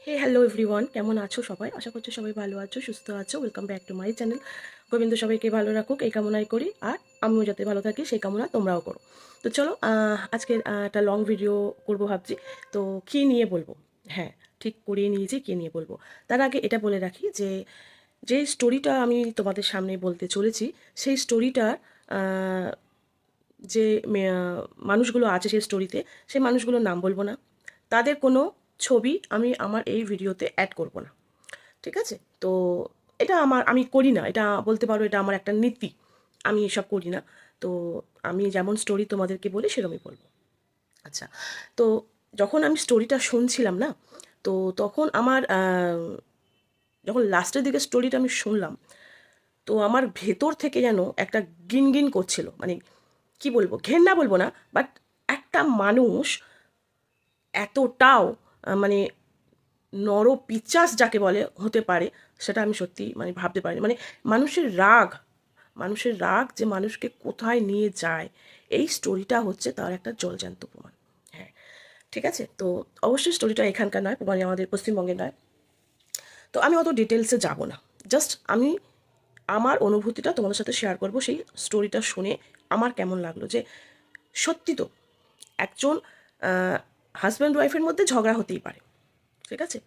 Hello everyone, কেমন আছো সবাই? আশা করছি সবাই ভালো আছো, সুস্থ আছো। Welcome back to my channel. Gobinda সবাইকে ভালো রাখুক এই কামনাই করি, আর আমিও যাতে ভালো থাকি সেই কামনা তোমরাও করো। তো চলো, আজকে একটা লং ভিডিও করবো ভাবছি। তো কী নিয়ে বলবো? হ্যাঁ, ঠিক করিয়ে নিয়েছি কী নিয়ে বলবো। তার আগে এটা বলে রাখি যে যে স্টোরিটা আমি তোমাদের সামনে বলতে চলেছি, সেই স্টোরিটার যে মানুষগুলো আছে সেই স্টোরিতে, সেই মানুষগুলোর নাম বলবো না, তাদের কোনো ছবি আমি আমার এই ভিডিওতে অ্যাড করব না। ঠিক আছে? তো এটা আমি করি না, এটা বলতে পারো এটা আমার একটা নীতি। আমি এসব করি না। তো আমি যেমন স্টোরি তোমাদেরকে বলি সেরকমই বলবো। আচ্ছা, তো যখন আমি স্টোরিটা শুনছিলাম না, তো তখন আমার যখন লাস্টের দিকে স্টোরিটা আমি শুনলাম, তো আমার ভেতর থেকে যেন একটা গিনগিন করছিল। মানে কি বলবো, ঘেন্না বলবো না, বাট একটা মানুষ এতটাও মানে নরপিচাস যাকে বলে হতে পারে, সেটা আমি সত্যি মানে ভাবতে পারিনি। মানে মানুষের রাগ যে মানুষকে কোথায় নিয়ে যায়, এই স্টোরিটা হচ্ছে তার একটা জলজ্যান্ত প্রমাণ। হ্যাঁ, ঠিক আছে। তো অবশ্যই স্টোরিটা এখানকার নয়, মানে আমাদের পশ্চিমবঙ্গের নয়। তো আমি অত ডিটেলসে যাব না। জাস্ট আমি আমার অনুভূতিটা তোমাদের সাথে শেয়ার করব সেই স্টোরিটা শুনে আমার কেমন লাগলো। যে সত্যি তো একজন হাজব্যান্ড ওয়াইফের মধ্যে ঝগড়া হতেই পারে, ঠিক আছে?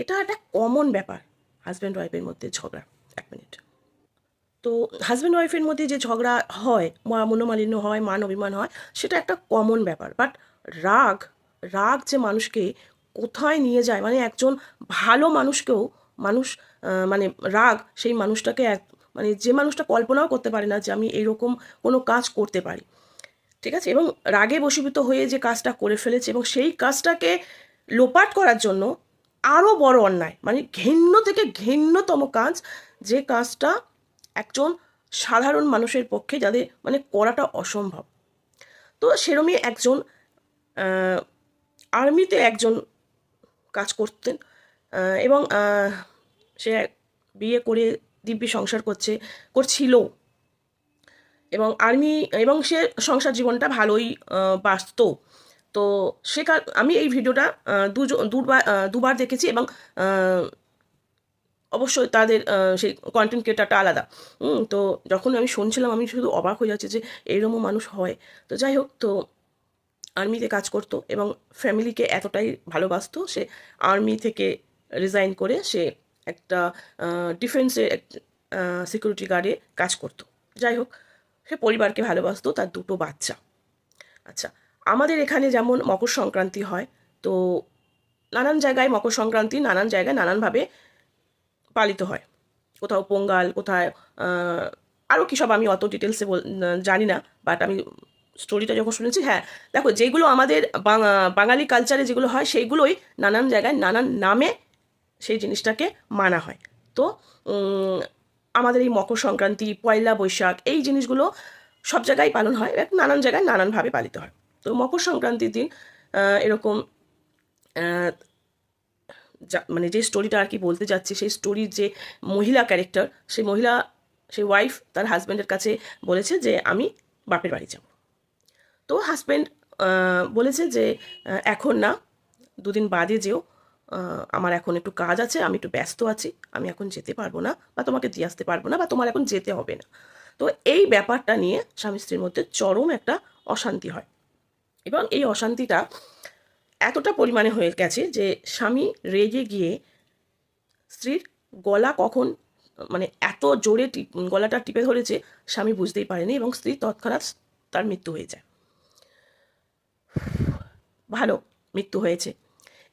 এটা একটা কমন ব্যাপার, হাজব্যান্ড ওয়াইফের মধ্যে ঝগড়া। এক মিনিট। তো হাজব্যান্ড ওয়াইফের মধ্যে যে ঝগড়া হয়, মনোমালিন্য হয়, মান অভিমান হয়, সেটা একটা কমন ব্যাপার। বাট রাগ রাগ যে মানুষকে কোথায় নিয়ে যায়, মানে একজন ভালো মানুষকেও মানুষ মানে রাগ সেই মানুষটাকে মানে যে মানুষটা কল্পনাও করতে পারে না যে আমি এইরকম কোনো কাজ করতে পারি, ঠিক আছে? এবং রাগে বশীভূত হয়ে যে কাজটা করে ফেলেছে, এবং সেই কাজটাকে লোপাট করার জন্য আরও বড় অন্যায়, মানে ঘৃণ্য থেকে ঘৃণ্যতম কাজ, যে কাজটা একজন সাধারণ মানুষের পক্ষে যাদের মানে করাটা অসম্ভব। তো সেরমই একজন আর্মিতে একজন কাজ করতেন, এবং সে বিয়ে করে দিব্যি সংসার করছিল, এবং এবং সে সংসার জীবনটা ভালোই বাঁচত। তো আমি এই ভিডিওটা দুবার দেখেছি, এবং অবশ্যই তাদের সেই কন্টেন্ট ক্রিয়েটারটা আলাদা। তো যখন আমি শুনছিলাম আমি শুধু অবাক হয়ে যাচ্ছি যে এইরকমও মানুষ হয়। তো যাই হোক, তো আর্মিতে কাজ করতো এবং ফ্যামিলিকে এতটাই ভালোবাসতো, সে আর্মি থেকে রিজাইন করে সে একটা ডিফেন্সে সিকিউরিটি গার্ডে কাজ করতো। যাই হোক, সে পরিবারকে ভালোবাসতো, তার দুটো বাচ্চা। আচ্ছা, আমাদের এখানে যেমন মকর সংক্রান্তি হয়, তো নানান জায়গায় মকর সংক্রান্তি নানান জায়গায় নানানভাবে পালিত হয়। কোথাও পোঙ্গাল, কোথায় আরও কী সব আমি অত ডিটেলসে জানি না। বাট আমি স্টোরিটা যখন শুনেছি, হ্যাঁ, দেখো যেগুলো আমাদের বাঙালি কালচারে যেগুলো হয় সেইগুলোই নানান জায়গায় নানান নামে সেই জিনিসটাকে মানা হয়। তো আমাদের এই মকর সংক্রান্তি, পয়লা বৈশাখ, এই জিনিসগুলো সব জায়গায় পালন হয়, নানান জায়গায় নানানভাবে পালিত হয়। তো মকর সংক্রান্তির দিন এরকম মানে যে স্টোরিটা আর কি বলতে যাচ্ছি, সেই স্টোরির যে মহিলা ক্যারেক্টার, সেই ওয়াইফ তার হাজব্যান্ডের কাছে বলেছে যে আমি বাপের বাড়ি যাব। তো হাজব্যান্ড বলেছে যে এখন না, দুদিন বাদে যেও, আমার এখন একটু কাজ আছে, আমি একটু ব্যস্ত আছি, আমি এখন যেতে পারবো না, বা তোমাকে দিয়ে আসতে পারবো না, বা তোমার এখন যেতে হবে না। তো এই ব্যাপারটা নিয়ে স্বামী স্ত্রীর মধ্যে চরম একটা অশান্তি হয়, এবং এই অশান্তিটা এতটা পরিমাণে হয়ে গেছে যে স্বামী রেগে গিয়ে স্ত্রীর গলা কখন মানে এত জোরে গলাটা টিপে ধরেছে, স্বামী বুঝতেই পারেনি, এবং স্ত্রী তৎক্ষণাৎ তার মৃত্যু হয়ে যায়। ভালো, মৃত্যু হয়েছে।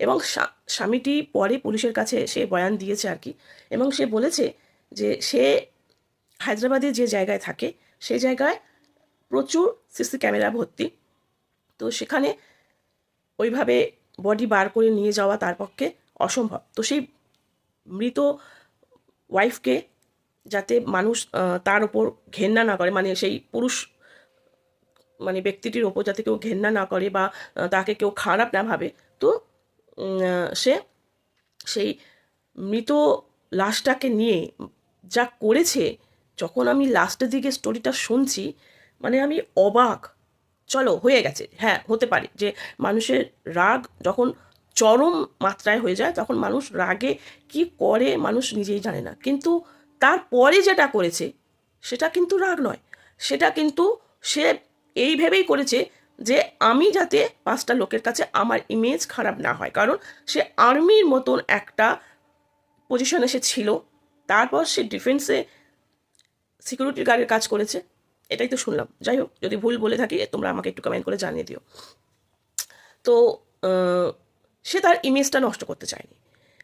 এবং স্বামীটি পরে পুলিশের কাছে সে বয়ান দিয়েছে আর কি, এবং সে বলেছে যে সে হায়দ্রাবাদে যে জায়গায় থাকে সেই জায়গায় প্রচুর সিসি ক্যামেরা ভর্তি। তো সেখানে ওইভাবে বডি বার করে নিয়ে যাওয়া তার পক্ষে অসম্ভব। তো সেই মৃত ওয়াইফকে যাতে মানুষ তার ওপর ঘেন্না না করে, মানে সেই পুরুষ মানে ব্যক্তিটির ওপর যাতে কেউ ঘেন্না না করে, বা তাকে কেউ খারাপ না ভাবে, তো সে সেই মৃত লাশটাকে নিয়ে যা করেছে, যখন আমি লাস্টের দিকে স্টোরিটা শুনছি, মানে আমি অবাক। চলো, হয়ে গেছে, হ্যাঁ, হতে পারে যে মানুষের রাগ যখন চরম মাত্রায় হয়ে যায়, তখন মানুষ রাগে কি করে মানুষ নিজেই জানে না। কিন্তু তারপরে যেটা করেছে সেটা কিন্তু রাগ নয়, সেটা কিন্তু সে এই ভেবেই করেছে যে আমি যাতে 5টা লোকের কাছে আমার ইমেজ খারাপ না হয়, কারণ সে আর্মির মতন একটা পজিশনে সে ছিল, তারপর সে ডিফেন্সে সিকিউরিটি গার্ডের কাজ করেছে, এটাই তো শুনলাম। যাই হোক, যদি ভুল বলে থাকি তোমরা আমাকে একটু কমেন্ট করে জানিয়ে দিও। তো সে তার ইমেজটা নষ্ট করতে চায়নি,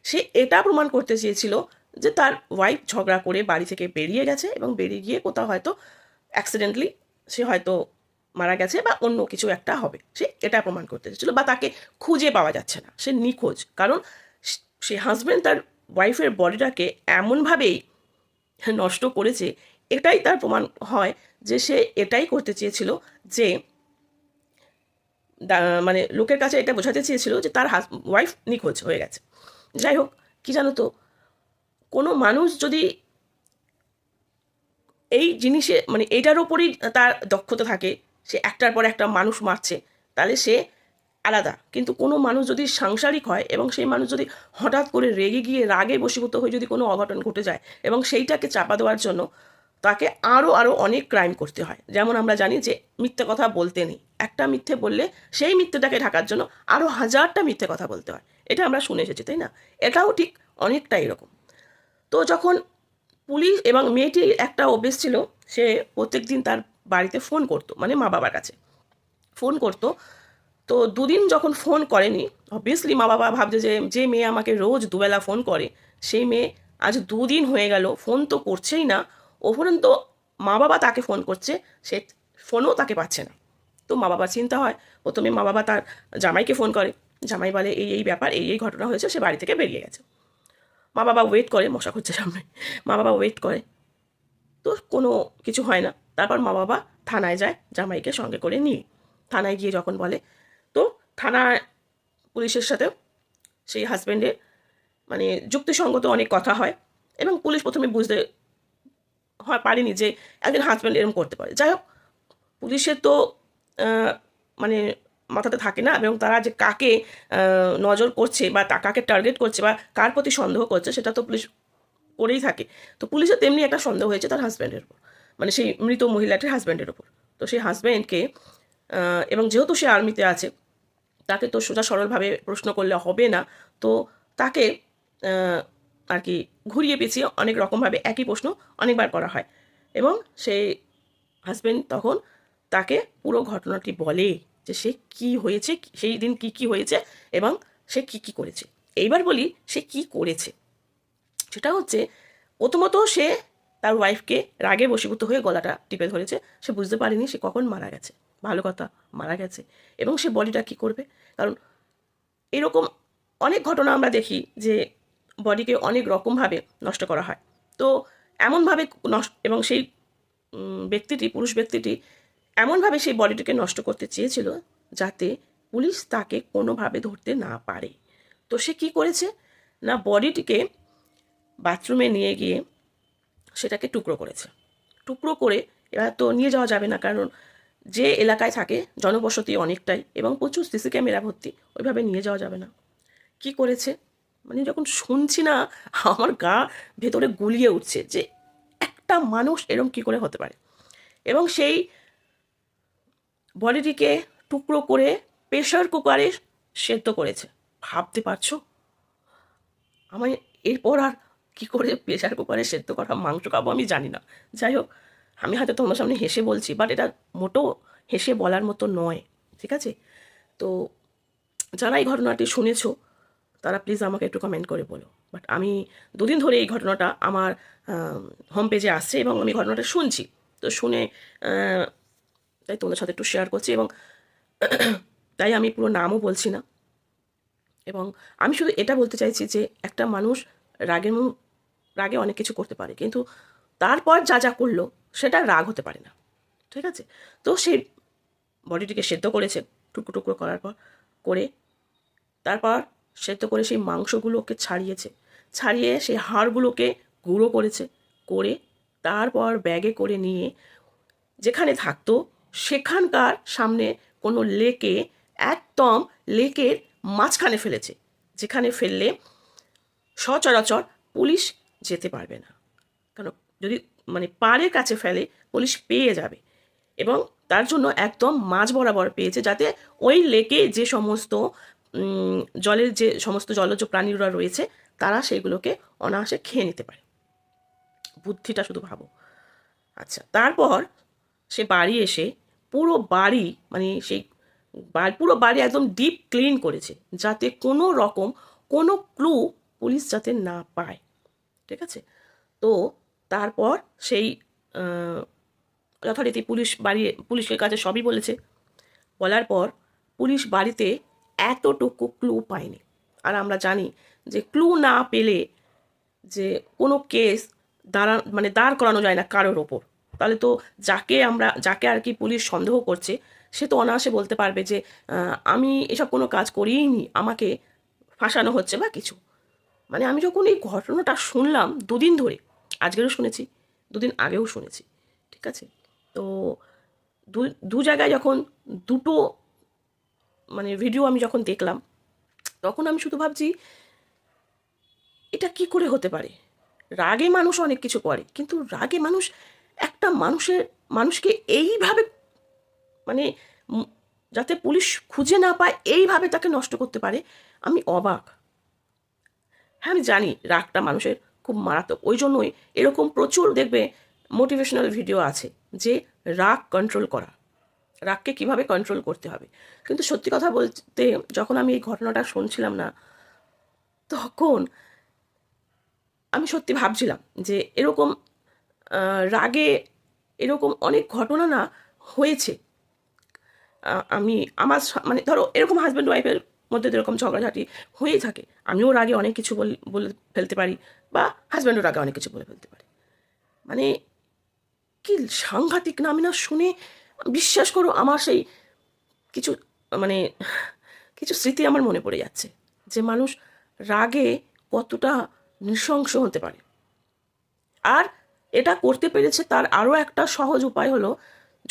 সে এটা প্রমাণ করতে চেয়েছিল যে তার ওয়াইফ ঝগড়া করে বাড়ি থেকে বেরিয়ে গেছে এবং বেরিয়ে গিয়ে কোথাও হয়তো অ্যাক্সিডেন্টলি সে হয়তো মারা গেছে বা অন্য কিছু একটা হবে, সে এটা প্রমাণ করতে চেয়েছিল। বা তাকে খুঁজে পাওয়া যাচ্ছে না, সে নিখোঁজ, কারণ সে হাজব্যান্ড তার ওয়াইফের বডিটাকে এমনভাবেই নষ্ট করেছে, এটাই তার প্রমাণ হয় যে সে এটাই করতে চেয়েছিল যে মানে লোকের কাছে এটা বোঝাতে চেয়েছিল যে তার ওয়াইফ নিখোঁজ হয়ে গেছে। যাই হোক, কি জানো তো, কোনো মানুষ যদি এই জিনিসে মানে এইটার ওপরই তার দক্ষতা থাকে, সে একটার পর একটা মানুষ মারছে, তাহলে সে আলাদা। কিন্তু কোনো মানুষ যদি সাংসারিক হয় এবং সেই মানুষ যদি হঠাৎ করে রেগে গিয়ে রাগে বশীভূত হয়ে যদি কোনো অঘটন ঘটে যায় এবং সেইটাকে চাপা দেওয়ার জন্য তাকে আরও অনেক ক্রাইম করতে হয়। যেমন আমরা জানি যে মিথ্যে কথা বলতে নেই, একটা মিথ্যে বললে সেই মিথ্যেটাকে ঢাকার জন্য আরও 1000টা মিথ্যে কথা বলতে হয়, এটা আমরা শুনে এসেছি, তাই না? এটাও ঠিক অনেকটা এরকম। তো যখন পুলিশ এবং মেয়েটির একটা অভ্যেস ছিল, সে প্রত্যেক দিন তার বাড়িতে ফোন করতো, মানে মা বাবার কাছে ফোন করতো। তো দুদিন যখন ফোন করেনি, অবভিয়াসলি মা বাবা ভাবছে যে যে মেয়ে আমাকে রোজ দুবেলা ফোন করে, সেই মেয়ে আজ 2 দিন হয়ে গেল ফোন তো করছেই না, উপরন্ত মা বাবা তাকে ফোন করছে, সে ফোনও তাকে পাচ্ছে না। তো মা বাবার চিন্তা হয়, প্রথমে মা বাবা তার জামাইকে ফোন করে, জামাই বলে এই ব্যাপার, এই ঘটনা হয়েছে, সে বাড়ি থেকে বেরিয়ে গেছে। মা বাবা ওয়েট করে, মশা খুঁজছে সামনে, মা বাবা ওয়েট করে, তো কোনো কিছু হয় না। তারপর মা বাবা থানায় যায় জামাইকে সঙ্গে করে নিয়ে। থানায় গিয়ে যখন বলে, তো থানায় পুলিশের সাথে সেই হাজব্যান্ডের মানে যুক্তিসঙ্গত অনেক কথা হয় এবং পুলিশ প্রথমে বুঝতে পারেনি যে একজন হাজব্যান্ড এরকম করতে পারে। যাই হোক, পুলিশের তো মানে মাথাতে থাকে না, এবং তারা যে কাকে নজর করছে বা কাকে টার্গেট করছে বা কার প্রতি সন্দেহ করছে সেটা তো পুলিশ করেই থাকে। তো পুলিশের তেমনি একটা সন্দেহ হয়েছে তার হাজব্যান্ডের উপর, মানে সেই মৃত মহিলাটির হাজব্যান্ডের উপর। তো সেই হাজব্যান্ডকে এবং যেহেতু সে আর্মিতে আছে, তাকে তো সোজা সরলভাবে প্রশ্ন করলে হবে না, তো তাকে আর কি ঘুরিয়ে পেঁচিয়ে অনেক রকমভাবে একই প্রশ্ন অনেকবার করা হয় এবং সেই হাজব্যান্ড তখন তাকে পুরো ঘটনাটি বলে যে সে কি হয়েছে, সেই দিন কি হয়েছে এবং সে কি করেছে। এইবার বলি সে কি করেছে। সেটা হচ্ছে, প্রথমত সে তার ওয়াইফকে রাগে বশীভূত হয়ে গলাটা টিপে ধরেছে, সে বুঝতে পারেনি সে কখন মারা গেছে। ভালো কথা, মারা গেছে, এবং সে বডিটা কী করবে, কারণ এরকম অনেক ঘটনা আমরা দেখি যে বডিকে অনেক রকমভাবে নষ্ট করা হয়। তো এমনভাবে নষ্ট, এবং সেই ব্যক্তিটি, পুরুষ ব্যক্তিটি এমনভাবে সেই বডিটিকে নষ্ট করতে চেয়েছিল যাতে পুলিশ তাকে কোনোভাবে ধরতে না পারে। তো সে কী করেছে না, বডিটিকে বাথরুমে নিয়ে গিয়ে সেটাকে টুকরো করেছে। টুকরো করে, এবার তো নিয়ে যাওয়া যাবে না, কারণ যে এলাকায় থাকে জনবসতি অনেকটাই এবং প্রচুর সিসি ক্যামেরা ভর্তি, ওইভাবে নিয়ে যাওয়া যাবে না। কি করেছে, মানে যখন শুনছি না আমার গা ভেতরে গুলিয়ে উঠছে যে একটা মানুষ এরকম কি করে হতে পারে। এবং সেই বডিটিকে টুকরো করে প্রেশার কুকারে সেদ্ধ করেছে। ভাবতে পারছো, আমি এরপর আর কী করে প্রেশার কুকারে সেদ্ধ করা মাংস খাবো আমি জানি না। যাই হোক, আমি হয়তো তোমার সামনে হেসে বলছি, বাট এটা মোটেও হেসে বলার মতো নয়, ঠিক আছে? তো যারা এই ঘটনাটি শুনেছো তারা প্লিজ আমাকে একটু কমেন্ট করে বলো। বাট আমি 2 দিন ধরে এই ঘটনাটা আমার হোম পেজে আসছে এবং আমি ঘটনাটা শুনছি, তো শুনে তাই তোমাদের সাথে একটু শেয়ার করছি, এবং তাই আমি পুরো নামও বলছি না। এবং আমি শুধু এটা বলতে চাইছি যে একটা মানুষ রাগে অনেক কিছু করতে পারে, কিন্তু তারপর যা করলো সেটা রাগ হতে পারে না, ঠিক আছে? তো সেই বডিটিকে সেদ্ধ করেছে টুকরো টুকরো করার পর করে, তারপর সেদ্ধ করে সেই মাংসগুলোকে ছাড়িয়ে সেই হাড়গুলোকে গুঁড়ো করেছে, করে তারপর ব্যাগে করে নিয়ে যেখানে থাকতো সেখানকার সামনে কোনো লেকে, একদম লেকের মাঝখানে ফেলেছে, যেখানে ফেললে সচরাচর পুলিশ যেতে পারবে না। কারণ যদি মানে পাড়ের কাছে ফেলে পুলিশ পেয়ে যাবে, এবং তার জন্য একদম মাঝ বরাবর পেয়েছে, যাতে ওই লেকে যে সমস্ত জলের যে সমস্ত জলজ প্রাণীরা রয়েছে তারা সেগুলোকে অনায়াসে খেয়ে নিতে পারে। বুদ্ধিটা শুধু ভাবো। আচ্ছা, তারপর সে বাড়ি এসে পুরো বাড়ি মানে সেই পুরো বাড়ি একদম ডিপ ক্লিন করেছে, যাতে কোনো রকম কোনো ক্লু পুলিশ যাতে না পায়। ঠিক আছে, তো তারপর সেই যথারীতি পুলিশের কাছে সবই বলেছে। বলার পর পুলিশ বাড়িতে এতটুকু ক্লু পায়নি। আর আমরা জানি যে ক্লু না পেলে যে কোনো কেস দাঁড় করানো যায় না কারোর ওপর। তাহলে তো যাকে আর কি পুলিশ সন্দেহ করছে সে তো অনায়াসে বলতে পারবে যে আমি এসব কোনো কাজ করিই নি, আমাকে ফাঁসানো হচ্ছে বা কিছু। মানে আমি যখন এই ঘটনাটা শুনলাম 2 দিন ধরে, আজকেরও শুনেছি, 2 দিন আগেও শুনেছি, ঠিক আছে, তো দু জায়গায় যখন দুটো মানে ভিডিও আমি যখন দেখলাম, তখন আমি শুধু ভাবছি এটা কি করে হতে পারে। রাগে মানুষ অনেক কিছু করে, কিন্তু রাগে মানুষ একটা মানুষকে এইভাবে মানে যাতে পুলিশ খুঁজে না পায় এইভাবে তাকে নষ্ট করতে পারে, আমি অবাক। হ্যাঁ, আমি জানি রাগটা মানুষের খুব মারাত্মক, ওই জন্যই এরকম প্রচুর দেখবে মোটিভেশনাল ভিডিও আছে যে রাগ কন্ট্রোল করা, রাগকে কিভাবে কন্ট্রোল করতে হবে। কিন্তু সত্যি কথা বলতে যখন আমি এই ঘটনাটা শুনছিলাম না, তখন আমি সত্যি ভাবছিলাম যে এরকম রাগে এরকম অনেক ঘটনা না হয়েছে। আমি আমার মানে ধরো এরকম হাজব্যান্ড ওয়াইফের মধ্যে এরকম ঝগড়াঝাটি হয়েই থাকে, আমিও রাগে অনেক কিছু বলে ফেলতে পারি, বা হাজব্যান্ডও রাগে অনেক কিছু বলে ফেলতে পারি। মানে কি সাংঘাতিক না, আমি না শুনে বিশ্বাস করো আমার সেই কিছু মানে কিছু স্মৃতি আমার মনে পড়ে যাচ্ছে, যে মানুষ রাগে কতটা নৃশংস হতে পারে। আর এটা করতে পেরেছে তার আরও একটা সহজ উপায় হলো,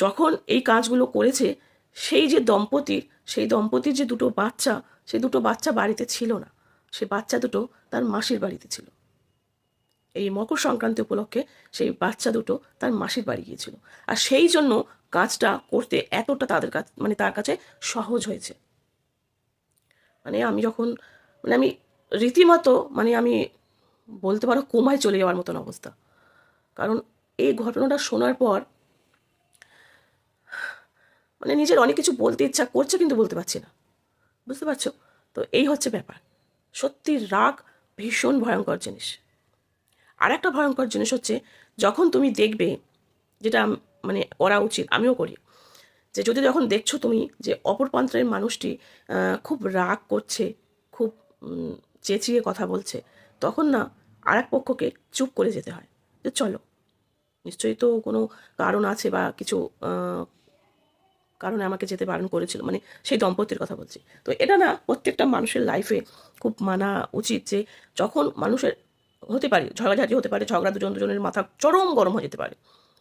যখন এই কাজগুলো করেছে সেই দম্পতির যে দুটো বাচ্চা, সেই দুটো বাচ্চা বাড়িতে ছিল না, সে বাচ্চা দুটো তার মাসির বাড়িতে ছিল। এই মকর সংক্রান্তি উপলক্ষে সেই বাচ্চা দুটো তার মাসির বাড়ি গিয়েছিল, আর সেই জন্য কাজটা করতে এতটা তার কাছে সহজ হয়েছে। আমি রীতিমতো আমি বলতে পারো কোমায় চলে যাওয়ার মতন অবস্থা। কারণ এই ঘটনাটা শোনার পর নিজের অনেক কিছু বলতে ইচ্ছা করছে, কিন্তু বলতে পারছি না, বুঝতে পারছো? তো এই হচ্ছে ব্যাপার। সত্যি রাগ ভীষণ ভয়ঙ্কর জিনিস। আর একটা ভয়ঙ্কর জিনিস হচ্ছে, যখন তুমি দেখবে, যেটা করা উচিত, আমিও করি, যে যখন দেখছো তুমি যে অপর প্রান্তের মানুষটি খুব রাগ করছে, খুব চেঁচিয়ে কথা বলছে, তখন না আর এক পক্ষকে চুপ করে যেতে হয়, যে চলো, নিশ্চয়ই তো কোনো কারণ আছে বা কিছু কারণে আমাকে যেতে বারণ করেছিল, সেই দম্পতির কথা বলছি। তো এটা না প্রত্যেকটা মানুষের লাইফে খুব মানা উচিত, যে যখন মানুষের হতে পারে ঝগড়াঝাটি, হতে পারে ঝগড়া, দুজনের মাথা চরম গরম হয়ে যেতে পারে,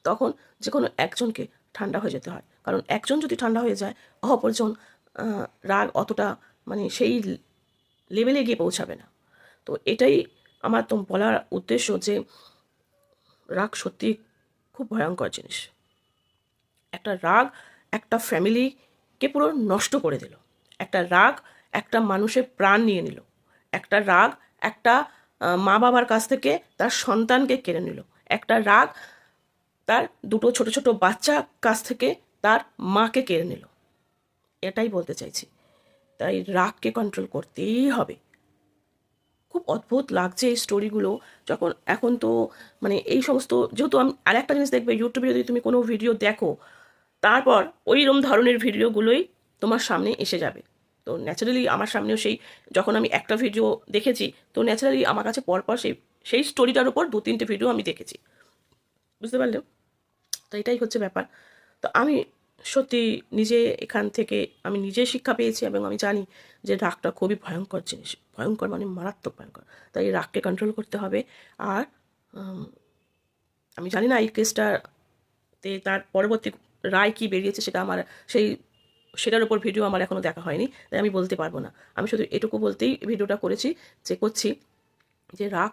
তখন যে কোনো একজনকে ঠান্ডা হয়ে যেতে হয়। কারণ একজন যদি ঠান্ডা হয়ে যায়, অপরজন রাগ অতটা সেই লেভেলে গিয়ে পৌঁছাবে না। তো এটাই আমার তো বলার উদ্দেশ্য, যে রাগ সত্যি খুব ভয়ঙ্কর জিনিস। একটা রাগ একটা ফ্যামিলিকে পুরো নষ্ট করে দিল। একটা রাগ একটা মানুষের প্রাণ নিয়ে নিল। একটা রাগ একটা মা বাবার কাছ থেকে তার সন্তানকে কেড়ে নিল। একটা রাগ তার দুটো ছোট ছোট বাচ্চার কাছ থেকে তার মাকে কেড়ে নিল। এটাই বলতে চাইছি। তাই রাগকে কন্ট্রোল করতেই হবে। খুব অদ্ভুত লাগছে এই স্টোরিগুলো যখন, এখন তো এই সমস্ত, যেহেতু আমি আরেকটা জিনিস দেখবে, ইউটিউবে যদি তুমি কোনো ভিডিও দেখো, তারপর ওইরকম ধরনের ভিডিওগুলোই তোমার সামনে এসে যাবে। তো ন্যাচারালি আমার সামনেও যখন আমি একটা ভিডিও দেখেছি, তো ন্যাচারালি আমার কাছে পরপর সেই স্টোরিটার উপর 2-3টে ভিডিও আমি দেখেছি, বুঝতে পারলে? তো এটাই হচ্ছে ব্যাপার। তো আমি সত্যি এখান থেকে আমি নিজে শিক্ষা পেয়েছি, এবং আমি জানি যে রাগটা খুবই ভয়ঙ্কর জিনিস, ভয়ঙ্কর মারাত্মক ভয়ঙ্কর। তাই এই রাগকে কন্ট্রোল করতে হবে। আর আমি জানি না এই কেসটাতে তার পরবর্তী রায় কী বেরিয়েছে, সেটা আমার সেই সেটার উপর ভিডিও আমার এখনও দেখা হয়নি, তাই আমি বলতে পারবো না। আমি শুধু এটুকু বলতেই ভিডিওটা করেছি যে রাগ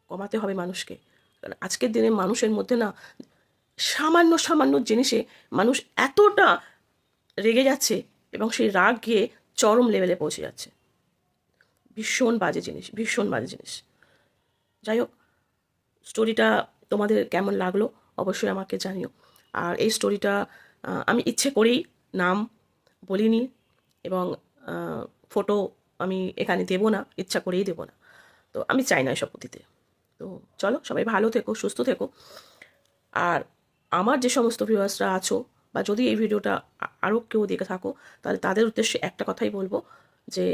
কমাতে হবে মানুষকে। কারণ আজকের দিনে মানুষের মধ্যে না সামান্য সামান্য জিনিসে মানুষ এতটা রেগে যাচ্ছে এবং সেই রাগ গিয়ে চরম লেভেলে পৌঁছে যাচ্ছে। ভীষণ বাজে জিনিস, ভীষণ বাজে জিনিস। যাই হোক, স্টোরিটা তোমাদের কেমন লাগলো অবশ্যই আমাকে জানিও। আর এই স্টোরিটা আমি ইচ্ছে করেই নাম বলিনি এবং ফটো আমি এখানে দেবো না, ইচ্ছা করেই দেবো না। তো আমি চাই না এসব দিতে। তো চলো, সবাই ভালো থেকো, সুস্থ থেকো। আর আমার যে সমস্ত ভিউয়ার্সরা আছো, বা যদি এই ভিডিওটা আরও কেউ দেখে থাকো, তাহলে তাদের উদ্দেশ্যে একটা কথাই বলবো যে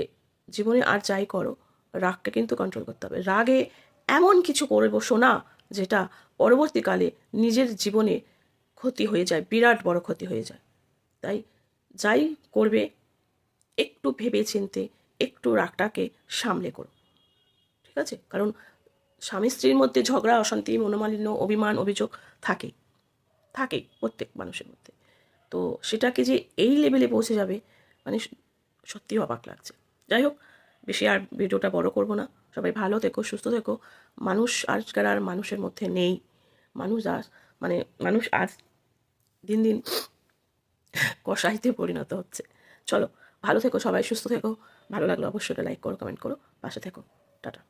জীবনে আর যাই করো, রাগকে কিন্তু কন্ট্রোল করতে হবে। রাগে এমন কিছু করে বসো না যেটা পরবর্তীকালে নিজের জীবনে ক্ষতি হয়ে যায়, বিরাট বড় ক্ষতি হয়ে যায়। তাই যাই করবে একটু ভেবে চিন্তে, একটু রাগটাকে সামলে করো, ঠিক আছে? কারণ স্বামী স্ত্রীর মধ্যে ঝগড়া, অশান্তি, মনোমালিন্য, অভিমান, অভিযোগ থাকেই থাকেই প্রত্যেক মানুষের মধ্যে। তো সেটাকে যে এই লেভেলে পৌঁছে যাবে, মানে সত্যি অবাক লাগছে। যাই হোক, বেশি আর ভিডিওটা বড় করব না। সবাই ভালো থেকো, সুস্থ থেকো। মানুষ আজকাল আর মানুষের মধ্যে নেই। মানুষ আজ মানে মানুষ আজ দিন দিন কষাইতে পরিণত হচ্ছে। চলো, ভালো থেকো সবাই, সুস্থ থেকো। ভালো লাগলো অবশ্যই লাইক করো, কমেন্ট করো, পাশে থেকো। টাটা।